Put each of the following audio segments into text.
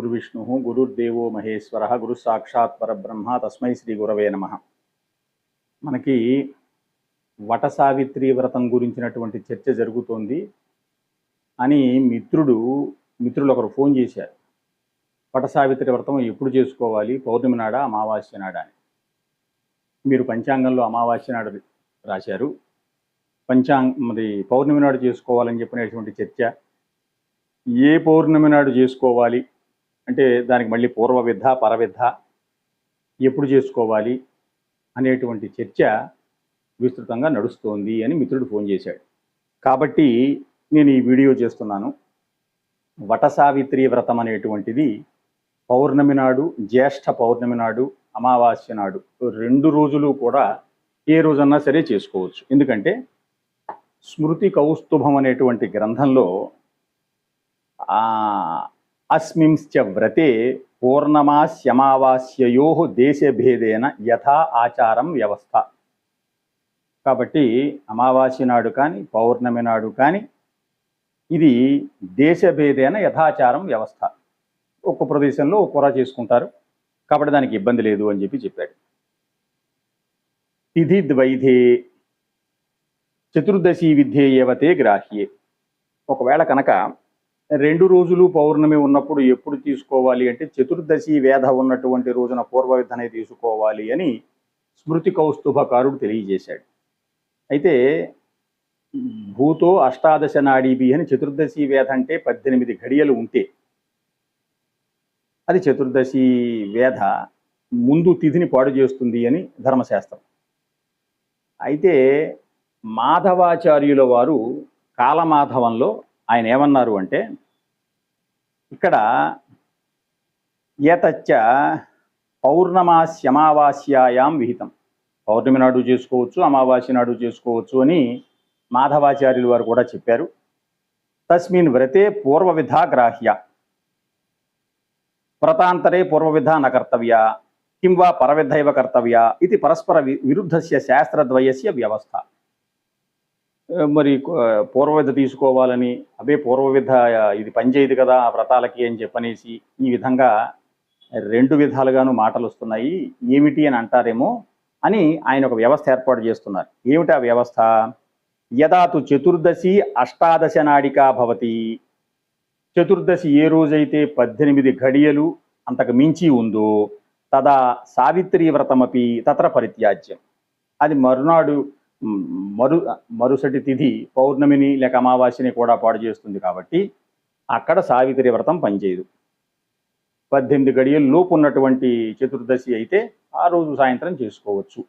గురువిష్ణుః గురుర్దేవో మహేశ్వరః గురు సాక్షాత్ పరబ్రహ్మ తస్మై శ్రీ గురవే నమః. మనకి వట సావిత్రి వ్రతం గురించినటువంటి చర్చ జరుగుతోంది అని మిత్రులు ఒకరు ఫోన్ చేశారు. వట సావిత్రి వ్రతం ఎప్పుడు చేసుకోవాలి, పౌర్ణమి నాడా అమావాస్య నాడా అని. మీరు పంచాంగంలో అమావాస్య నాడు రాశారు, మరి పౌర్ణమి నాడు చేసుకోవాలని చెప్పినటువంటి చర్చ. ఏ పౌర్ణమి నాడు చేసుకోవాలి అంటే దానికి మళ్ళీ పూర్వ విద్ధ పరవిద్ధ ఎప్పుడు చేసుకోవాలి అనేటువంటి చర్చ విస్తృతంగా నడుస్తోంది అని మిత్రుడు ఫోన్ చేశాడు. కాబట్టి నేను ఈ వీడియో చేస్తున్నాను. వట సావిత్రి వ్రతం అనేటువంటిది పౌర్ణమి నాడు, జ్యేష్ఠ పౌర్ణమి నాడు, అమావాస్య నాడు 2 రోజులు కూడా ఏ రోజన్నా సరే చేసుకోవచ్చు. ఎందుకంటే స్మృతి కౌస్తుభం అనేటువంటి గ్రంథంలో అస్మింశ్చ వ్రతే పూర్ణమాస్యమావాస్యయో దేశభేదేన యథా ఆచారం వ్యవస్థ. కాబట్టి అమావాస్య నాడు కానీ పౌర్ణమి నాడు కానీ ఇది దేశభేదేన యథాచారం వ్యవస్థ. ఒక్క ప్రదేశంలో ఒక్కోరా చేసుకుంటారు, కాబట్టి దానికి ఇబ్బంది లేదు అని చెప్పాడు. తిథి ద్వైధే చతుర్దశి విద్యే ఏవతే గ్రాహ్యే. ఒకవేళ కనుక 2 రోజులు పౌర్ణమి ఉన్నప్పుడు ఎప్పుడు తీసుకోవాలి అంటే చతుర్దశి వేధ ఉన్నటువంటి రోజున పూర్వవిధనే తీసుకోవాలి అని స్మృతి కౌస్తుభకారుడు తెలియజేశాడు. అయితే భూతో అష్టాదశ నాడీభి అని చతుర్దశి వేధ అంటే 18 ఘడియలు ఉంటే అది చతుర్దశి వేధ ముందు తిథిని పాడు చేస్తుంది అని ధర్మశాస్త్రం. అయితే మాధవాచార్యుల వారు కాలమాధవంలో ఆయన ఏమన్నారు అంటే, ఇక్కడ ఏతచ్చ పౌర్ణమాస్యమావాస్యాయాం విహితం, పౌర్ణమి నాడు చేసుకోవచ్చు, అమావాస్య నాడు చేసుకోవచ్చు అని మాధవాచార్యుల వారు కూడా చెప్పారు. తస్మిన్ వ్రతే పూర్వవిధా గ్రాహ్య వ్రతాంతరే పూర్వవిధా న కర్తవ్య కిం వా పరవిధైవ కర్తవ్య ఇది పరస్పర విరుద్ధస్య శాస్త్రద్వయస్య వ్యవస్థ. మరి పూర్వవిధ తీసుకోవాలని, పూర్వవిధ ఇది పనిచేయదు కదా ఆ వ్రతాలకి అని చెప్పనేసి ఈ విధంగా 2 విధాలుగాను మాటలు వస్తున్నాయి, ఏమిటి అని అంటారేమో అని ఆయన ఒక వ్యవస్థ ఏర్పాటు చేస్తున్నారు. ఏమిటి ఆ వ్యవస్థ? యదాతు చతుర్దశి అష్టాదశ నాడికా భవతి. చతుర్దశి ఏ రోజైతే 18 ఘడియలు అంతకు మించి ఉందో తదా సావిత్రి వ్రతమపి తత్ర పరిత్యాజ్యం. అది మరునాడు మరుసటి తిథి పౌర్ణమిని లేక అమావాస్యని కూడా పాడు చేస్తుంది, కాబట్టి అక్కడ సావిత్రి వ్రతం పనిచేయదు. 18 గడియల లోపు ఉన్నటువంటి చతుర్దశి అయితే ఆ రోజు సాయంత్రం చేసుకోవచ్చు.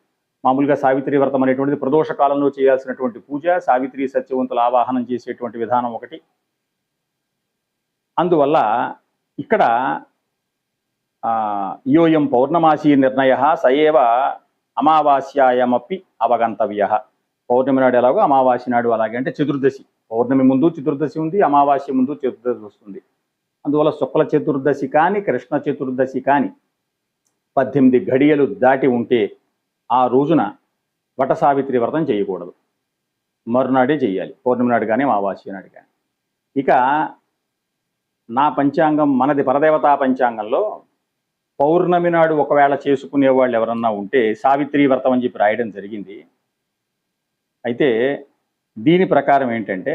మామూలుగా సావిత్రి వ్రతం అనేటువంటిది ప్రదోష కాలంలో చేయాల్సినటువంటి పూజ, సావిత్రి సత్యవంతుల ఆవాహనం చేసేటువంటి విధానం ఒకటి. అందువల్ల ఇక్కడ యోయం పౌర్ణమాసీ నిర్ణయ సయేవ అమావాస్యాయమపి అవగంతవ్య. పౌర్ణమి నాడు ఎలాగో అమావాస్య నాడు అలాగే, అంటే చతుర్దశి, పౌర్ణమి ముందు చతుర్దశి ఉంది, అమావాస్య ముందు చతుర్దశి వస్తుంది. అందువల్ల శుక్ల చతుర్దశి కానీ కృష్ణ చతుర్దశి కానీ 18 ఘడియలు దాటి ఉంటే ఆ రోజున వట సావిత్రి వ్రతం చేయకూడదు, మరునాడే చేయాలి, పౌర్ణమి నాడు కానీ అమావాస్య నాడు కానీ. ఇక నా పంచాంగం, మనది పరదేవతా పంచాంగంలో పౌర్ణమి నాడు ఒకవేళ చేసుకునే వాళ్ళు ఎవరన్నా ఉంటే సావిత్రి వ్రతం అని చెప్పి రాయడం జరిగింది. అయితే దీని ప్రకారం ఏంటంటే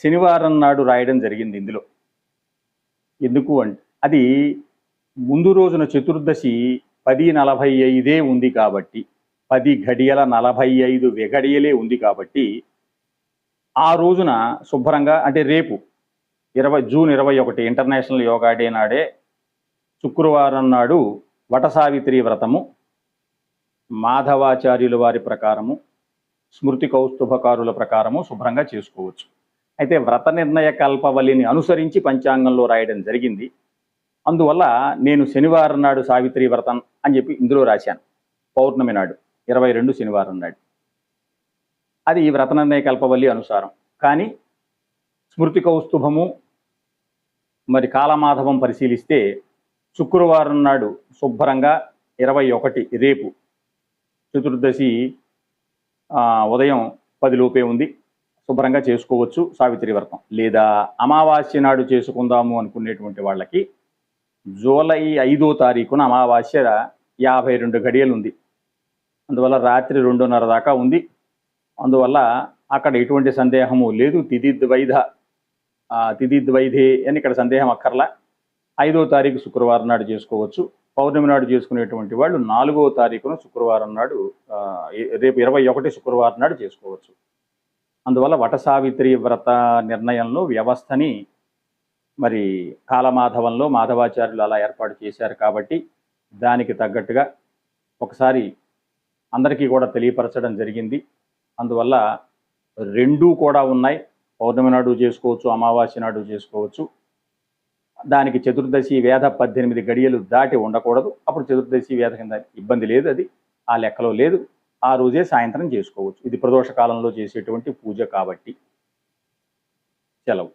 శనివారం నాడు రాయడం జరిగింది ఇందులో. ఎందుకు అంటే అది ముందు రోజున చతుర్దశి 10:45 ఉంది కాబట్టి, 10 ఘడియల 45 వెఘడియలే ఉంది కాబట్టి ఆ రోజున శుభ్రంగా, అంటే రేపు జూన్ 21 ఇంటర్నేషనల్ యోగా డే నాడే శుక్రవారం నాడు వట సావిత్రి వ్రతము మాధవాచార్యుల వారి ప్రకారము, స్మృతి కౌస్తుభకారుల ప్రకారము శుభ్రంగా చేసుకోవచ్చు. అయితే వ్రత నిర్ణయ కల్పవల్లిని అనుసరించి పంచాంగంలో రాయడం జరిగింది. అందువల్ల నేను శనివారం నాడు సావిత్రి వ్రతం అని చెప్పి ఇందులో రాశాను. పౌర్ణమి నాడు 22 శనివారం నాడు, అది ఈ వ్రత నిర్ణయ కల్పవల్లి అనుసారం. కానీ స్మృతి కౌస్తుభము మరి కాలమాధవం పరిశీలిస్తే శుక్రవారం నాడు శుభ్రంగా 21 రేపు చతుర్దశి ఉదయం 10 లోపే ఉంది, శుభ్రంగా చేసుకోవచ్చు సావిత్రి వ్రతం. లేదా అమావాస్య నాడు చేసుకుందాము అనుకునేటువంటి వాళ్ళకి జూలై 5వ తారీఖున అమావాస్య 52 గడియలు ఉంది. అందువల్ల రాత్రి 2:30 దాకా ఉంది. అందువల్ల అక్కడ ఎటువంటి సందేహము లేదు. తిథిద్వైధే అని ఇక్కడ సందేహం అక్కర్లా. 5వ తారీఖు శుక్రవారం నాడు చేసుకోవచ్చు. పౌర్ణమి నాడు చేసుకునేటువంటి వాళ్ళు 4వ తారీఖున శుక్రవారం నాడు రేపు 21 శుక్రవారం నాడు చేసుకోవచ్చు. అందువల్ల వట సావిత్రి వ్రత నిర్ణయంలో వ్యవస్థని మరి కాలమాధవంలో మాధవాచార్యులు అలా ఏర్పాటు చేశారు కాబట్టి దానికి తగ్గట్టుగా ఒకసారి అందరికీ కూడా తెలియపరచడం జరిగింది. అందువల్ల రెండూ కూడా ఉన్నాయి. పౌర్ణమి నాడు చేసుకోవచ్చు, అమావాస్య నాడు చేసుకోవచ్చు. దానికి చతుర్దశి వేద 18 గడియలు దాటి ఉండకూడదు. అప్పుడు చతుర్దశి వేద కింద ఇబ్బంది లేదు, అది ఆ లెక్కలో లేదు. ఆ రోజే సాయంత్రం చేసుకోవచ్చు. ఇది ప్రదోష కాలంలో చేసేటువంటి పూజ కాబట్టి. సెలవు.